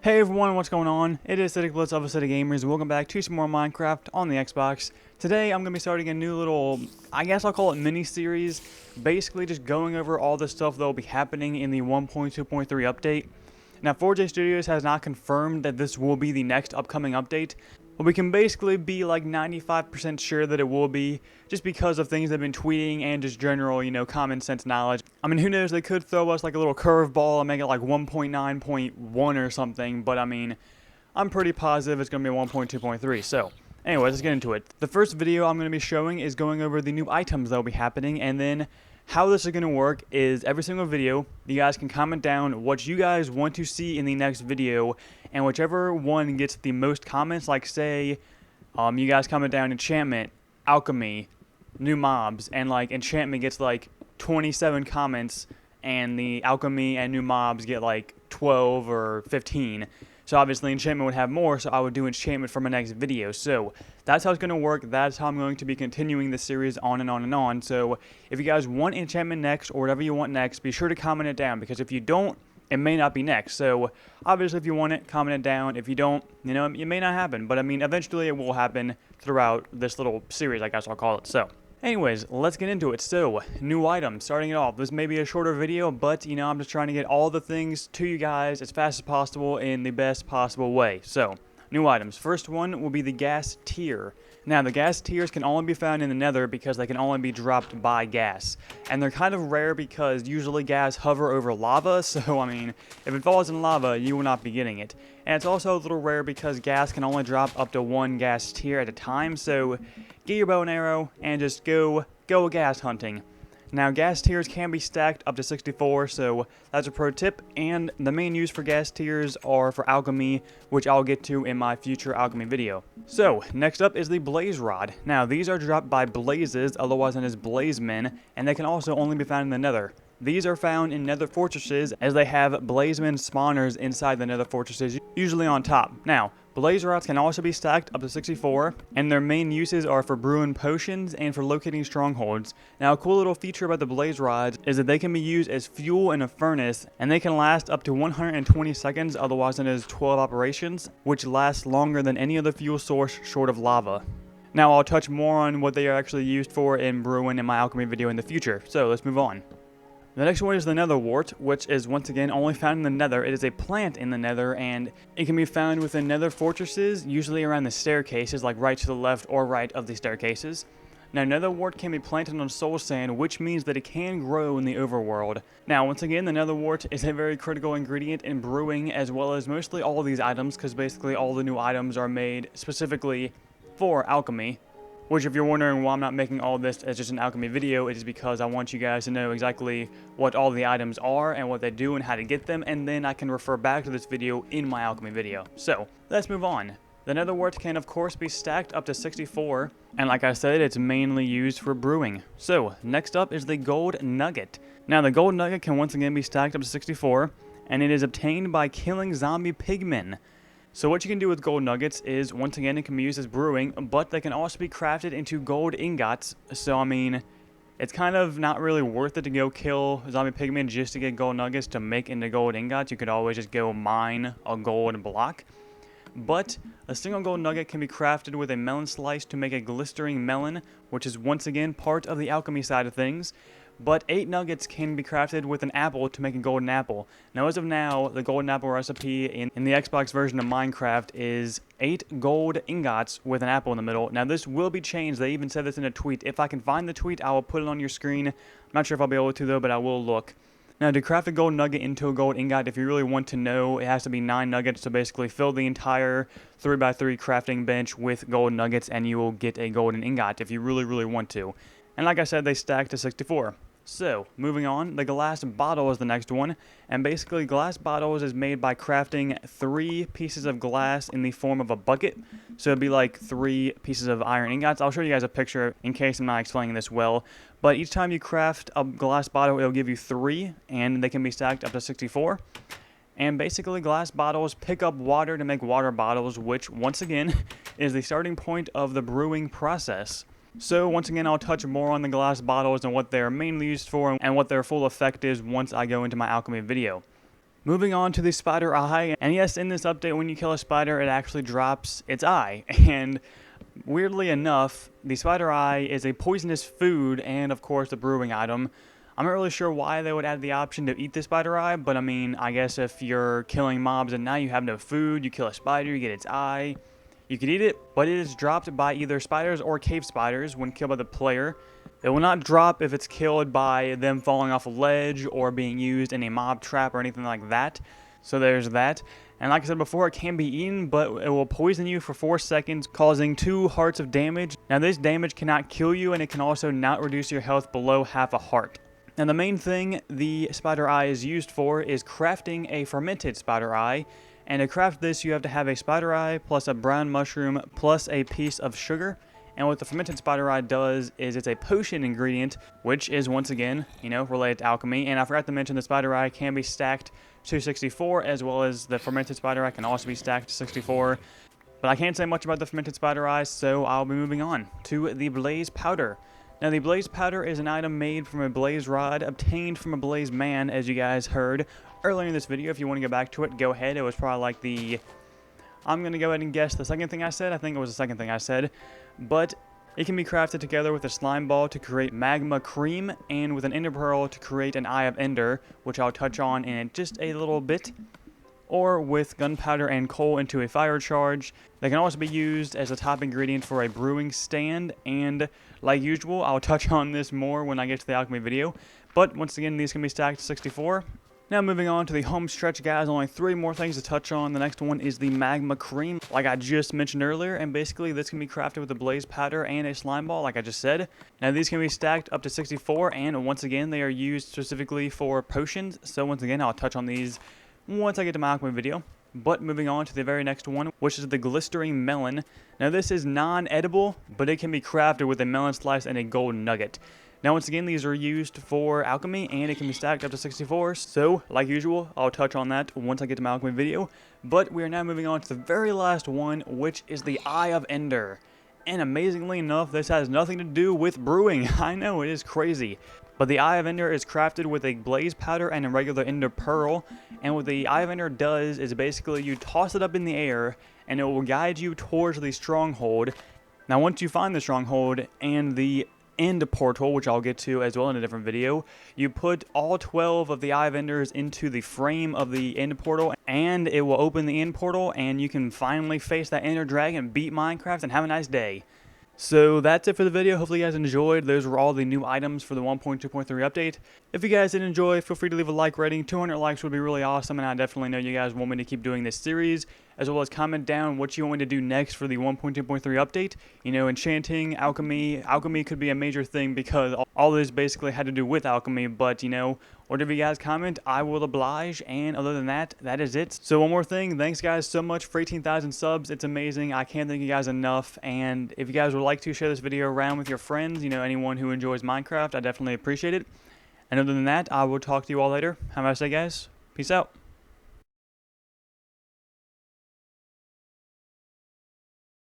Hey everyone, what's going on? It is BliTzz of City Gamers. Welcome back to some more Minecraft on the Xbox. Today I'm going to be starting a new little, I guess I'll call it mini-series, basically just going over all the stuff that will be happening in the 1.2.3 update. Now 4J Studios has not confirmed that this will be the next upcoming update, but we can basically be like 95% sure that it will be, just because of things they've been tweeting and just general, common sense knowledge. I mean, who knows, they could throw us like a little curveball and make it like 1.9.1 or something, but I mean, I'm pretty positive it's going to be 1.2.3, so anyways, let's get into it. The first video I'm going to be showing is going over the new items that will be happening, and then how this is going to work is every single video, you guys can comment down what you guys want to see in the next video, and whichever one gets the most comments, like say, you guys comment down enchantment, alchemy, new mobs, and like enchantment gets like 27 comments, and the alchemy and new mobs get like 12 or 15. So obviously enchantment would have more, so I would do enchantment for my next video. So that's how it's going to work. That's how I'm going to be continuing this series on and on and on. So if you guys want enchantment next or whatever you want next, be sure to comment it down, because if you don't, it may not be next. So obviously if you want it, comment it down. If you don't, it may not happen. But I mean, eventually it will happen throughout this little series, I guess I'll call it. So anyways, let's get into it. So, new items, starting it off. This may be a shorter video, but, I'm just trying to get all the things to you guys as fast as possible in the best possible way. So, new items. First one will be the gas tier. Now, the gas tiers can only be found in the Nether because they can only be dropped by gas. And they're kind of rare because usually gas hover over lava, so, I mean, if it falls in lava, you will not be getting it. And it's also a little rare because gas can only drop up to one gas tier at a time, so get your bow and arrow and just go gas hunting. Now, gas tiers can be stacked up to 64, so that's a pro tip, and the main use for gas tiers are for alchemy, which I'll get to in my future alchemy video. So, next up is the blaze rod. Now, these are dropped by BliTzz, otherwise known as blazemen, and they can also only be found in the Nether. These are found in nether fortresses, as they have blazemen spawners inside the nether fortresses, usually on top. Now, blaze rods can also be stacked up to 64, and their main uses are for brewing potions and for locating strongholds. Now, a cool little feature about the blaze rods is that they can be used as fuel in a furnace, and they can last up to 120 seconds, otherwise known as 12 operations, which lasts longer than any other fuel source short of lava. Now, I'll touch more on what they are actually used for in brewing in my alchemy video in the future, so let's move on. The next one is the Nether Wart, which is once again only found in the Nether. It is a plant in the Nether, and it can be found within nether fortresses, usually around the staircases, like right to the left or right of the staircases. Now, Nether Wart can be planted on soul sand, which means that it can grow in the overworld. Now, once again, the Nether Wart is a very critical ingredient in brewing, as well as mostly all of these items, because basically all the new items are made specifically for alchemy. Which, if you're wondering why I'm not making all this as just an alchemy video, it is because I want you guys to know exactly what all the items are and what they do and how to get them, and then I can refer back to this video in my alchemy video. So, let's move on. The Nether Wart can, of course, be stacked up to 64, and like I said, it's mainly used for brewing. So, next up is the Gold Nugget. Now, the Gold Nugget can once again be stacked up to 64, and it is obtained by killing zombie pigmen. So what you can do with gold nuggets is, once again, it can be used as brewing, but they can also be crafted into gold ingots. So, I mean, it's kind of not really worth it to go kill zombie pigmen just to get gold nuggets to make into gold ingots. You could always just go mine a gold block. But a single gold nugget can be crafted with a melon slice to make a glistering melon, which is once again part of the alchemy side of things. But 8 nuggets can be crafted with an apple to make a golden apple. Now, as of now, the golden apple recipe in the Xbox version of Minecraft is 8 gold ingots with an apple in the middle. Now, this will be changed. They even said this in a tweet. If I can find the tweet, I will put it on your screen. I'm not sure if I'll be able to, though, but I will look. Now, to craft a gold nugget into a gold ingot, if you really want to know, it has to be 9 nuggets. So basically, fill the entire 3x3 crafting bench with gold nuggets, and you will get a golden ingot if you really, really want to. And like I said, they stack to 64. So, moving on, the glass bottle is the next one, and basically glass bottles is made by crafting 3 pieces of glass in the form of a bucket. So it'd be like 3 pieces of iron ingots. I'll show you guys a picture in case I'm not explaining this well, but each time you craft a glass bottle, it'll give you 3, and they can be stacked up to 64. And basically, glass bottles pick up water to make water bottles, which, once again, is the starting point of the brewing process. So once again, I'll touch more on the glass bottles and what they're mainly used for and what their full effect is once I go into my alchemy video. Moving on to the spider eye, and yes, in this update, when you kill a spider, it actually drops its eye, and weirdly enough, the spider eye is a poisonous food and, of course, a brewing item. I'm not really sure why they would add the option to eat the spider eye, but I mean, I guess if you're killing mobs and now you have no food, you kill a spider, you get its eye, you could eat it, but it is dropped by either spiders or cave spiders when killed by the player. It will not drop if it's killed by them falling off a ledge or being used in a mob trap or anything like that. So there's that. And like I said before, it can be eaten, but it will poison you for 4 seconds, causing 2 hearts of damage. Now this damage cannot kill you, and it can also not reduce your health below half a heart. Now the main thing the spider eye is used for is crafting a fermented spider eye. And to craft this, you have to have a spider eye plus a brown mushroom plus a piece of sugar. And what the fermented spider eye does is it's a potion ingredient, which is once again, related to alchemy. And I forgot to mention the spider eye can be stacked to 64, as well as the fermented spider eye can also be stacked to 64. But I can't say much about the fermented spider eye, so I'll be moving on to the BliTzz powder. Now the BliTzz powder is an item made from a BliTzz rod obtained from a BliTzz man, as you guys heard earlier in this video. If you want to go back to it, go ahead. It was probably like I'm going to go ahead and guess the second thing I said. I think it was the second thing I said. But it can be crafted together with a slime ball to create Magma Cream and with an ender pearl to create an Eye of Ender, which I'll touch on in just a little bit. Or with gunpowder and coal into a fire charge. They can also be used as a top ingredient for a brewing stand, and like usual, I'll touch on this more when I get to the alchemy video. But once again, these can be stacked to 64. Now moving on to the home stretch, guys, only 3 more things to touch on. The next one is the Magma Cream, like I just mentioned earlier, and basically this can be crafted with a BliTzz powder and a slime ball, like I just said. Now these can be stacked up to 64, and once again, they are used specifically for potions, so once again, I'll touch on these once I get to my alchemy video. But moving on to the very next one, which is the Glistering Melon. Now this is non-edible, but it can be crafted with a melon slice and a gold nugget. Now once again, these are used for alchemy, and it can be stacked up to 64, so like usual, I'll touch on that once I get to my alchemy video. But we are now moving on to the very last one, which is the Eye of Ender. And amazingly enough, this has nothing to do with brewing. I know, it is crazy. But the Eye of Ender is crafted with a BliTzz powder and a regular ender pearl. And what the Eye of Ender does is basically you toss it up in the air, and it will guide you towards the stronghold. Now once you find the stronghold and the end portal, which I'll get to as well in a different video, you put all 12 of the Eye of Enders into the frame of the end portal, and it will open the end portal, and you can finally face that ender dragon, beat Minecraft, and have a nice day. So that's it for the video. Hopefully you guys enjoyed. Those were all the new items for the 1.2.3 update. If you guys did enjoy, feel free to leave a like rating. 200 likes would be really awesome, and I definitely know you guys want me to keep doing this series, as well as comment down what you want me to do next for the 1.2.3 update. Enchanting, alchemy. Alchemy could be a major thing because all this basically had to do with alchemy, but whatever you guys comment, I will oblige, and other than that, that is it. So one more thing, thanks guys so much for 18,000 subs. It's amazing. I can't thank you guys enough, and if you guys would like to share this video around with your friends, anyone who enjoys Minecraft, I definitely appreciate it. And other than that, I will talk to you all later. Have a nice day, guys. Peace out.